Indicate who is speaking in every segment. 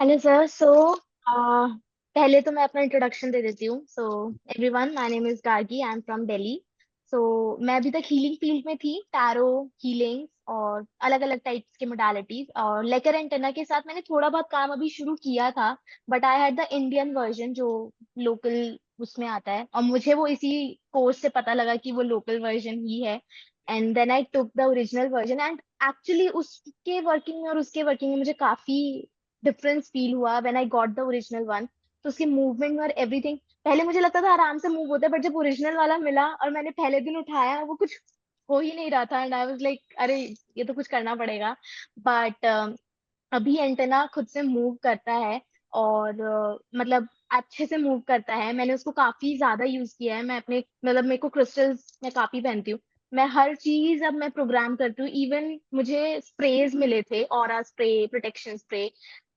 Speaker 1: Hello sir. पहले तो मैं अपना इंट्रोडक्शन दे देती हूँ। Everyone, my name is Gargi, I am from Delhi. मैं अभी तक हीलिंग फील्ड में थी, टैरो हीलिंग और अलग अलग टाइप्स के मोडालिटीज, और लेकर एंटेना के साथ मैंने थोड़ा बहुत काम अभी शुरू किया था। But I had the Indian version जो लोकल उसमें आता है, और मुझे वो इसी कोर्स से पता लगा कि वो लोकल वर्जन ही है। And then I took the original version, and actually उसके वर्किंग में और उसके वर्किंग में मुझे काफी डिफरेंस फील हुआ when I got the original one. तो उसकी मूवमेंट और एवरीथिंग, पहले मुझे लगता था आराम से मूव होता है, बट जब ओरिजिनल वाला मिला और मैंने पहले दिन उठाया, वो कुछ हो ही नहीं रहा था। एंड आई वाज लाइक, अरे ये तो कुछ करना पड़ेगा। बट अभी एंटेना खुद से मूव करता है, और मतलब अच्छे से मूव करता है। मैंने उसको काफी ज्यादा यूज किया है। मैं अपने मतलब मेरे को क्रिस्टल्स मैं काफी पहनती हूँ। मैं हर चीज अब मैं प्रोग्राम करती हूँ। इवन मुझे स्प्रेज मिले थे, ऑरा स्प्रे, प्रोटेक्शन स्प्रे।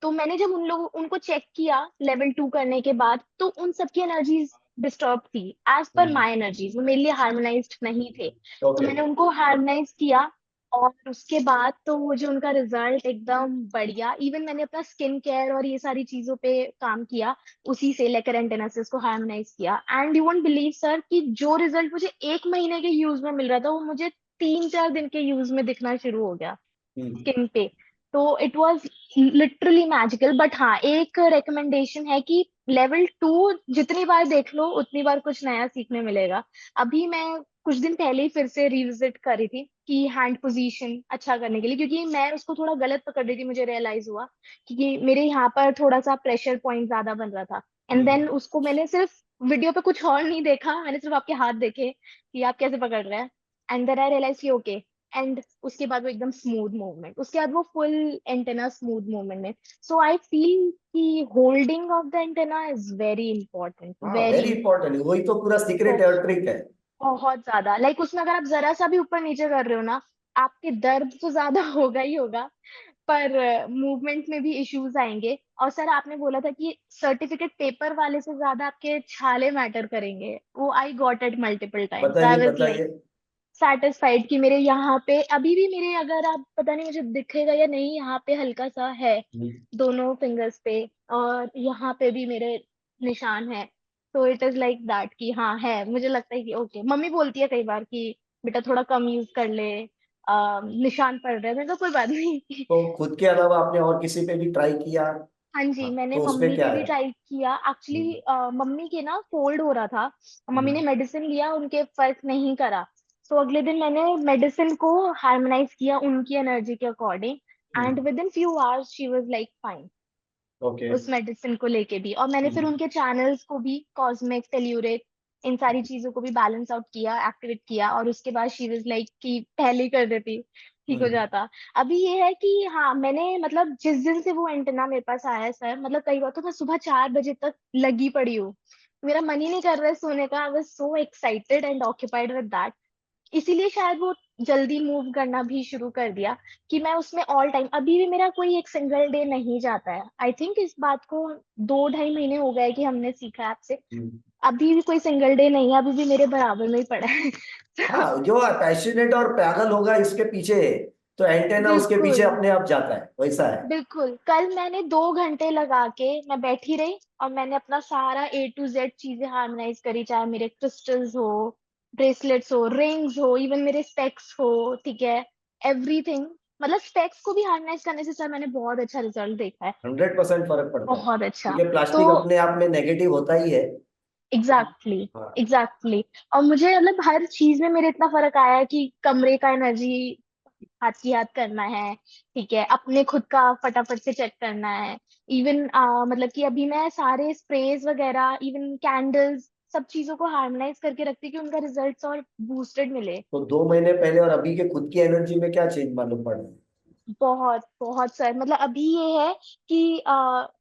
Speaker 1: तो मैंने जब उनको चेक किया लेवल 2 करने के बाद, तो उन सबकी एनर्जीज डिस्टर्ब थी एज पर माई एनर्जीज, वो मेरे लिए हार्मोनाइज्ड नहीं थे। तो
Speaker 2: ओके।
Speaker 1: मैंने उनको हार्मोनाइज किया, और उसके बाद तो वो जो उनका रिजल्ट एकदम बढ़िया। इवन मैंने अपना स्किन केयर और ये सारी चीजों पे काम किया, उसी से लेकर एंटेनासिस को हार्मोनाइज किया। And you won't believe sir कि जो रिजल्ट मुझे 1 महीने के यूज में मिल रहा था, वो मुझे 3-4 दिन के यूज में दिखना शुरू हो गया
Speaker 2: हम्म।
Speaker 1: स्किन पे। तो it was literally magical. But हाँ, एक रिकमेंडेशन है कि लेवल 2 जितनी बार देख लो उतनी बार कुछ नया सीखने मिलेगा। अभी मैं कुछ दिन पहले ही फिर से रिविजिट कर रही थी कि हैंड पोजीशन अच्छा करने के लिए, क्योंकि मैं उसको थोड़ा गलत पकड़ रही थी। मुझे रियलाइज हुआ कि मेरे यहाँ पर थोड़ा सा प्रेशर पॉइंट ज्यादा बन रहा था। एंड देन उसको मैंने सिर्फ वीडियो पे कुछ और नहीं देखा, मैंने सिर्फ आपके हाथ देखे कि आप कैसे पकड़ रहे हैं। एंड देन आई रियलाइज कि ओके। एंड उसके बाद वो एकदम स्मूथ मूवमेंट, उसके बाद वो फुल एंटेना स्मूथ मूवमेंट में। सो आई फील कि holding of the antenna is very important,
Speaker 2: हाँ, वेरी
Speaker 1: वेरी
Speaker 2: इंपॉर्टेंट, वही तो पूरा सीक्रेट है और ट्रिक है।
Speaker 1: बहुत ज्यादा। लाइक उसमें अगर आप जरा सा भी ऊपर नीचे कर रहे हो ना, आपके दर्द तो ज्यादा होगा ही होगा, पर मूवमेंट में भी इश्यूज आएंगे। और सर आपने बोला था कि सर्टिफिकेट पेपर वाले से ज्यादा आपके छाले मैटर करेंगे, वो I got it multiple times. I
Speaker 2: बताइए
Speaker 1: वाज लाइक
Speaker 2: बताइए।
Speaker 1: सेटिस्फाइड कि मेरे यहाँ पे अभी भी मेरे, अगर आप पता नहीं मुझे दिखेगा या नहीं, यहाँ पे हल्का सा है
Speaker 2: हम्म।
Speaker 1: दोनों फिंगर्स पे, और यहाँ पे भी मेरे निशान है। तो इट इज लाइक दैट कि हाँ है। मुझे लगता है कि ओके, मम्मी बोलती है कई बार कि बेटा थोड़ा कम यूज कर ले, निशान पड़ रहे हैं। मैंने कहा कोई बात नहीं।
Speaker 2: तो खुद के अलावा आपने और किसी पे भी ट्राई किया?
Speaker 1: हाँ जी,
Speaker 2: हाँ,
Speaker 1: मैंने
Speaker 2: तो उसपे
Speaker 1: मम्मी
Speaker 2: क्या
Speaker 1: पे भी
Speaker 2: है?
Speaker 1: ट्राई किया एक्चुअली।
Speaker 2: हम्म।
Speaker 1: मम्मी के ना फोल्ड हो रहा था, मम्मी ने
Speaker 2: हम्म।
Speaker 1: मेडिसिन लिया, उनके फर्क नहीं करा। तो अगले दिन मैंने मेडिसिन को हार्मोनाइज किया उनकी एनर्जी के according, and
Speaker 2: hmm.
Speaker 1: With in few hours she was like fine
Speaker 2: okay.
Speaker 1: उस मेडिसिन को लेके भी। और मैंने फिर
Speaker 2: हम्म।
Speaker 1: उनके चैनल्स को भी, कॉस्मिक, टेल्यूरिक, इन सारी चीजों को भी बैलेंस आउट किया, एक्टिवेट किया, और उसके बाद शी वाज लाइक कि पहले ही कर देती ठीक हो
Speaker 2: हम्म।
Speaker 1: जाता। अभी ये है कि हाँ, मैंने मतलब जिस दिन से वो एंटेना मेरे पास आया है सर, मतलब कई बार तो मैं सुबह 4 बजे तक लगी पड़ी हूँ। मेरा मन ही नहीं कर रहा है सोने का। I was so excited and occupied with that. इसीलिए शायद वो जल्दी मूव करना भी शुरू कर दिया कि मैं उसमें ऑल टाइम। अभी भी मेरा कोई एक सिंगल डे नहीं जाता है। आई थिंक इस बात को 2-2.5 महीने हो गए कि हमने सीखा है आपसे।
Speaker 2: हम्म।
Speaker 1: अभी भी कोई सिंगल डे नहीं है, अभी भी मेरे बराबर में ही पड़ा है। तो
Speaker 2: हाँ, जो पैशनेट और पैरल होगा इसके पीछे, तो एंटेना उसके पीछे
Speaker 1: बिल्कुल
Speaker 2: अपने आप जाता है, वैसा है।
Speaker 1: बिल्कुल। कल मैंने 2 घंटे लगा के मैं बैठी रही, और मैंने अपना सारा A to Z चीजें हार्मोनाइज करी, चाहे मेरे क्रिस्टल्स हो, ब्रेसलेट्स हो, रिंग्स हो, इवन मेरे स्पेक्स हो। ठीक है, एवरीथिंग। मतलब स्पेक्स को भी हार्मोनाइज करने से सर मैंने बहुत अच्छा रिजल्ट देखा है।
Speaker 2: 100% फर्क पड़ता है,
Speaker 1: बहुत अच्छा।
Speaker 2: क्योंकि
Speaker 1: तो
Speaker 2: प्लास्टिक अपने आप में नेगेटिव होता ही है।
Speaker 1: एग्जैक्टली
Speaker 2: हाँ।
Speaker 1: एग्जैक्टली। और मुझे मतलब हर चीज में मेरे इतना फर्क आया है कि कमरे का एनर्जी हाथ की हाथ करना है। ठीक है, अपने खुद का फटाफट से चेक करना है। इवन मतलब कि अभी मैं सारे स्प्रेज वगैरह, इवन कैंडल्स, सब चीजों को हार्मोनाइज करके रखती हूँ कि उनका रिजल्ट्स और बूस्टेड मिले।
Speaker 2: तो 2 महीने पहले और अभी के खुद की एनर्जी में क्या चेंज मालूम पड़ रहा है?
Speaker 1: बहुत बहुत सर। मतलब अभी ये है कि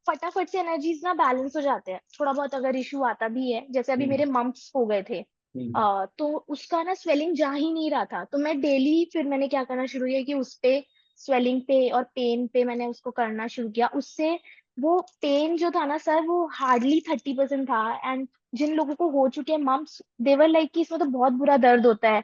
Speaker 1: फटाफट से एनर्जीज ना बैलेंस हो जाते हैं। थोड़ा बहुत अगर इशू आता भी है, जैसे अभी
Speaker 2: हम्म।
Speaker 1: मेरे मम्प्स हो गए थे,
Speaker 2: हम्म।
Speaker 1: तो उसका ना स्वेलिंग जा ही नहीं रहा था। तो मैं डेली फिर मैंने क्या करना शुरू किया कि उस पे, स्वेलिंग पे और पेन पे मैंने उसको करना शुरू किया। उससे वो पेन जो था ना सर, वो हार्डली 30% था। एंड जिन लोगों को हो चुके हैं मम्प्स, देवर लाइक कि इसमें तो बहुत बुरा दर्द होता है।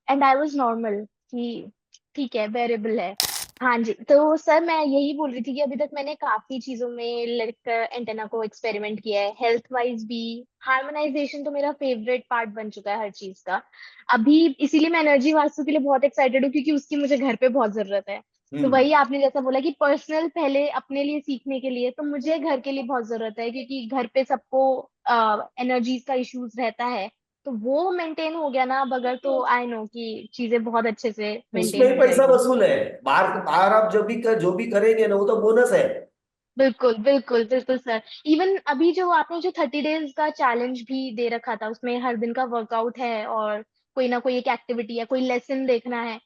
Speaker 1: एंड आई वाज नॉर्मल कि ठीक है, बेरेबल है। हाँ जी, तो सर मैं यही बोल रही थी कि अभी तक मैंने काफी चीजों में लाइक एंटेना को एक्सपेरिमेंट किया है, हेल्थ वाइज भी। हार्मोनाइजेशन तो मेरा फेवरेट पार्ट बन चुका है हर चीज का। अभी इसीलिए मैं एनर्जी वास्तु के लिए बहुत एक्साइटेड हूँ, क्योंकि उसकी मुझे घर पे बहुत जरूरत है। तो
Speaker 2: हम्म।
Speaker 1: वही आपने जैसा बोला कि पर्सनल पहले अपने लिए सीखने के लिए, तो मुझे घर के लिए बहुत जरूरत है, क्योंकि घर पे सबको एनर्जीज का इश्यूज रहता है। तो वो मेंटेन हो गया ना अब अगर, तो आई नो कि चीजें बहुत अच्छे से
Speaker 2: उसमें
Speaker 1: मेंटेन
Speaker 2: ही
Speaker 1: हो
Speaker 2: पैसा
Speaker 1: जाएगी।
Speaker 2: वसूल है। बाहर बाहर आप जो भी करेंगे ना, वो तो बोनस है।
Speaker 1: बिल्कुल बिल्कुल बिल्कुल सर। इवन अभी जो आपने जो 30 डेज का चैलेंज भी दे रखा था, उसमें हर दिन का वर्कआउट है और कोई ना कोई एक एक्टिविटी है, कोई लेसन देखना है।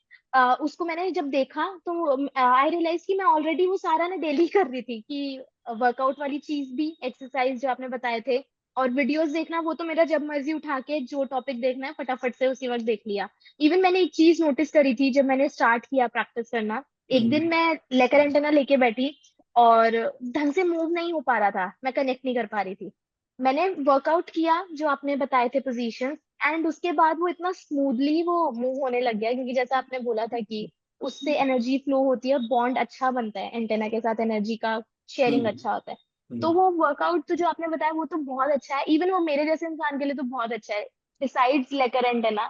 Speaker 1: उसको मैंने जब देखा तो आई रियलाइज कि मैं ऑलरेडी वो सारा ना डेली कर रही थी, कि वर्कआउट वाली चीज भी, एक्सरसाइज जो आपने बताए थे, और वीडियोस देखना, वो तो मेरा जब मर्जी उठा के जो टॉपिक देखना है फटाफट से उसी वक्त देख लिया। इवन मैंने एक चीज नोटिस करी थी जब मैंने स्टार्ट किया प्रैक्टिस करना। एक दिन
Speaker 2: हम्म।
Speaker 1: मैं लेकर एंटेना लेके बैठी और ढंग से मूव नहीं हो पा रहा था, मैं कनेक्ट नहीं कर पा रही थी। मैंने वर्कआउट किया जो आपने बताए थे पोजीशंस, एंड उसके बाद वो इतना स्मूथली वो मूव होने लग गया, क्योंकि जैसा आपने बोला था कि उससे एनर्जी फ्लो होती है, बॉन्ड अच्छा बनता है एंटेना के साथ, एनर्जी का शेयरिंग
Speaker 2: हम्म।
Speaker 1: अच्छा होता है। तो
Speaker 2: हम्म।
Speaker 1: वो वर्कआउट तो जो आपने बताया वो तो बहुत अच्छा है, इवन वो मेरे जैसे इंसान के लिए तो बहुत अच्छा है। डिसाइड्स लेकर एंटेना,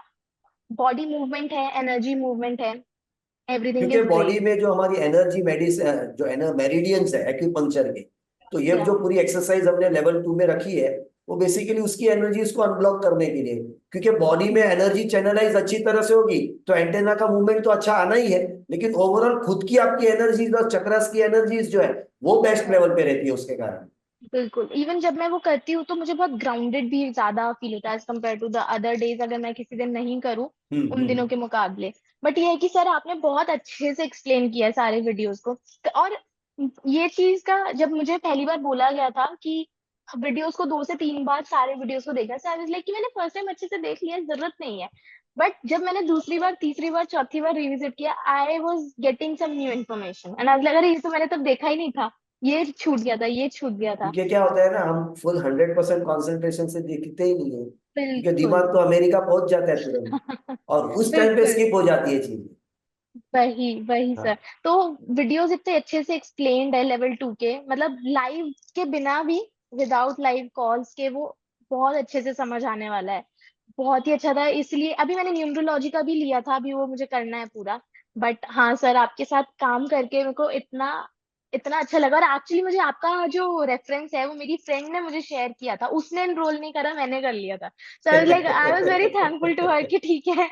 Speaker 1: बॉडी मूवमेंट है, एनर्जी मूवमेंट है, एवरीथिंग
Speaker 2: क्योंकि
Speaker 1: इज
Speaker 2: बॉडी
Speaker 1: ग्रेट।
Speaker 2: में जो हमारी एनर्जी मेडिसिन जो मेरिडियंस है एक्यूपंक्चर के, तो ये
Speaker 1: या
Speaker 2: जो पूरी एक्सरसाइज हमने लेवल 2 में रखी है, वो बेसिकली उसकी एनर्जीज को अनब्लॉक करने के लिए। क्योंकि बॉडी में एनर्जी चैनलाइज अच्छी तरह से होगी, तो एंटेना का मूवमेंट तो अच्छा आना ही है, लेकिन ओवरऑल खुद की आपकी एनर्जीज और चक्रस की एनर्जीज जो है, वो बेस्ट लेवल पे रहती है उसके कारण।
Speaker 1: बिल्कुल, इवन जब मैं वो करती हूँ तो मुझे बहुत ग्राउंडेड भी ज्यादा फील होता है as compare to the other days, अगर मैं किसी दिन नहीं करूँ उन दिनों
Speaker 2: हम्म।
Speaker 1: के मुकाबले। बट ये है कि सर आपने बहुत अच्छे से एक्सप्लेन किया है सारे वीडियोस को। और ये चीज का जब मुझे पहली बार बोला गया था कि वीडियोस को 2 से 3 बार सारे वीडियोस को देखा, सर लाइक कि मैंने फर्स्ट टाइम अच्छे से देख लिया, जरूरत नहीं है। बट जब मैंने दूसरी बार, तीसरी बार, चौथी बार रिविजिट किया, I was getting some new information and आज लगा रहा ये तो मैंने तब देखा ही नहीं था, ये छूट गया था, ये छूट गया था।
Speaker 2: क्योंकि क्या होता है ना, हम फुल 100% कॉन्सेंट्रेशन से देखते ही नहीं है, क्योंकि
Speaker 1: बिल्कुल।
Speaker 2: दिमाग तो अमेरिका पहुंच जाता है तुरंत, और उस टाइम पे
Speaker 1: बिल्कुल,
Speaker 2: स्किप हो जाती है चीजें।
Speaker 1: वही वही
Speaker 2: हाँ।
Speaker 1: सर। तो वीडियोस इतने अच्छे से एक्सप्लेन्ड है लेवल 2 के, मतलब लाइव के बिना भी, विदाउट लाइव कॉल्स के, वो बहुत अच्छे से समझ आने वाला है। बहुत ही अच्छा था, इसलिए अभी मैंने न्यूमरोलॉजी का भी लिया था, अभी वो मुझे करना है पूरा। बट हाँ सर, आपके साथ काम करके मेरे को इतना इतना अच्छा लगा। और एक्चुअली मुझे आपका जो रेफरेंस है वो मेरी फ्रेंड ने मुझे शेयर किया था, उसने एनरोल नहीं करा, मैंने कर लिया था। So like I was very thankful to her कि ठीक है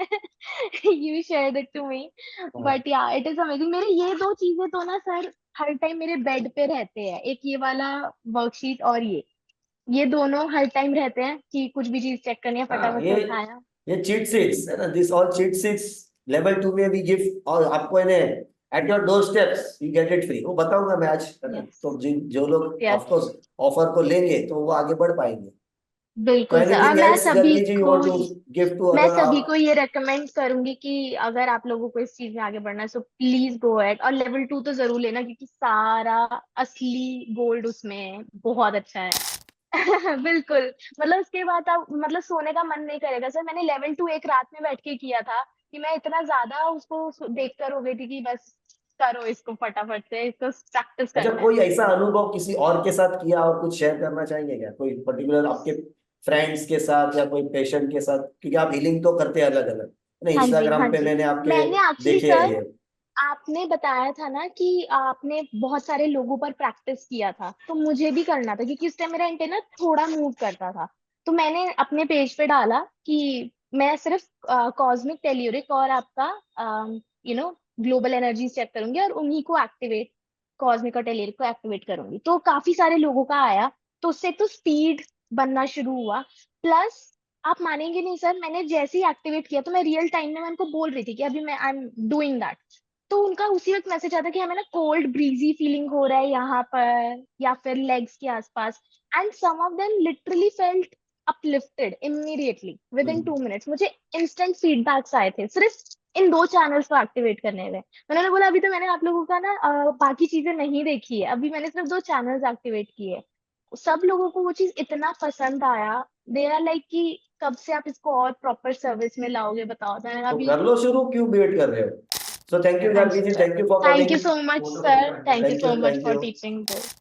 Speaker 1: you shared it to me.
Speaker 2: हाँ,
Speaker 1: बट या इट इज अमेजिंग। मेरे ये दो चीजें तो ना सर हर टाइम मेरे बेड पे रहते हैं, एक ये वाला वर्कशीट और ये दोनों हर टाइम रहते हैं कि कुछ भी चीज चेक करनी है
Speaker 2: हाँ,
Speaker 1: फटाफट से उठाया।
Speaker 2: ये चीट सीट्स है ना, this all cheat seats level 2 में भी गिफ्ट, और आपको इन्हें at your door steps you get it free, वो बताऊंगा मैं आज, है ना?
Speaker 1: यस
Speaker 2: तो जो लोग
Speaker 1: यस।
Speaker 2: ऑफकोर्स ऑफर को लेंगे तो वो आगे बढ़ पाएंगे। तो
Speaker 1: बिल्कुल सर, और
Speaker 2: anything else Gargi ji you want to give to
Speaker 1: मैं
Speaker 2: अदर
Speaker 1: सभी को
Speaker 2: आप?
Speaker 1: ये रेकमेंड करूंगी कि अगर आप लोगों को इस चीज में आगे बढ़ना है, सो प्लीज गो एट, और लेवल 2 तो जरूर लेना, क्योंकि सारा असली गोल्ड उसमें है, बहुत अच्छा है। बिल्कुल। मतलब उसके बाद आप मतलब सोने का मन नहीं करेगा सर। मैंने लेवल 2 एक रात में बैठ के किया था, कि मैं इतना ज्यादा उसको देख कर हो गई थी कि बस करो इसको, फटाफट से इसको प्रैक्टिस
Speaker 2: अच्छा,
Speaker 1: करना है।
Speaker 2: कोई ऐसा अनुभव किसी और के साथ किया और कुछ शेयर करना चाहेंगे क्या, कोई पर्टिकुलर आपके फ्रेंड्स के साथ या कोई पेशेंट के साथ? क्योंकि आप हीलिंग तो करते हैं अलग अलग ना,
Speaker 1: हाँ जी हाँ
Speaker 2: इंस्टाग्राम पे
Speaker 1: जी।
Speaker 2: मैंने आपके
Speaker 1: मैंने एक्चुअली
Speaker 2: देखे हैं
Speaker 1: सर,
Speaker 2: ये।
Speaker 1: आपने बताया था ना कि आपने बहुत सारे लोगों पर प्रैक्टिस किया था, तो मुझे भी करना था, क्योंकि उस टाइम मेरा एंटेना थोड़ा मूव करता था। तो मैंने अपने पेज पे डाला कि मैं सिर्फ कॉस्मिक टेल्यूरिक और आपका ग्लोबल एनर्जी चेक करूंगी, और उन्हीं को एक्टिवेट, कॉस्मिक और टेल्यूरिक को एक्टिवेट करूंगी। तो काफी सारे लोगों का आया, तो उससे तो स्पीड बनना शुरू हुआ। प्लस आप मानेंगे नहीं सर, मैंने जैसे ही एक्टिवेट किया तो मैं रियल टाइम में मैं उनको बोल रही थी कि अभी मैं आई एम डूइंग दैट, तो उनका उसी वक्त मैसेज आता कि हमें ना कोल्ड ब्रीजी फीलिंग हो रहा है यहाँ पर या फिर लेग्स के आसपास। And some of them literally felt uplifted immediately within
Speaker 2: hmm.
Speaker 1: 2 minutes. मुझे इंस्टेंट फीडबैक्स आए थे सिर्फ इन 2 चैनल्स को एक्टिवेट करने में। उन्होंने बोला अभी तो मैंने आप लोगों का ना बाकी चीजें नहीं देखी है, अभी मैंने सिर्फ 2 चैनल्स एक्टिवेट किए हैं। सब लोगों को वो चीज इतना पसंद आया, दे आर लाइक कि कब से आप इसको और प्रॉपर सर्विस में लाओगे बताओ। तो मैंने कहा
Speaker 2: तो
Speaker 1: अभी
Speaker 2: कर लो शुरू, क्यों वेट कर रहे हो? सो थैंक यू
Speaker 1: हाँ
Speaker 2: गार्गी
Speaker 1: जी
Speaker 2: जी,
Speaker 1: चलो,
Speaker 2: thank you for
Speaker 1: thank you
Speaker 2: coming.
Speaker 1: So much sir, thank you
Speaker 2: thank you
Speaker 1: so much
Speaker 2: thank
Speaker 1: for
Speaker 2: you.
Speaker 1: Teaching this.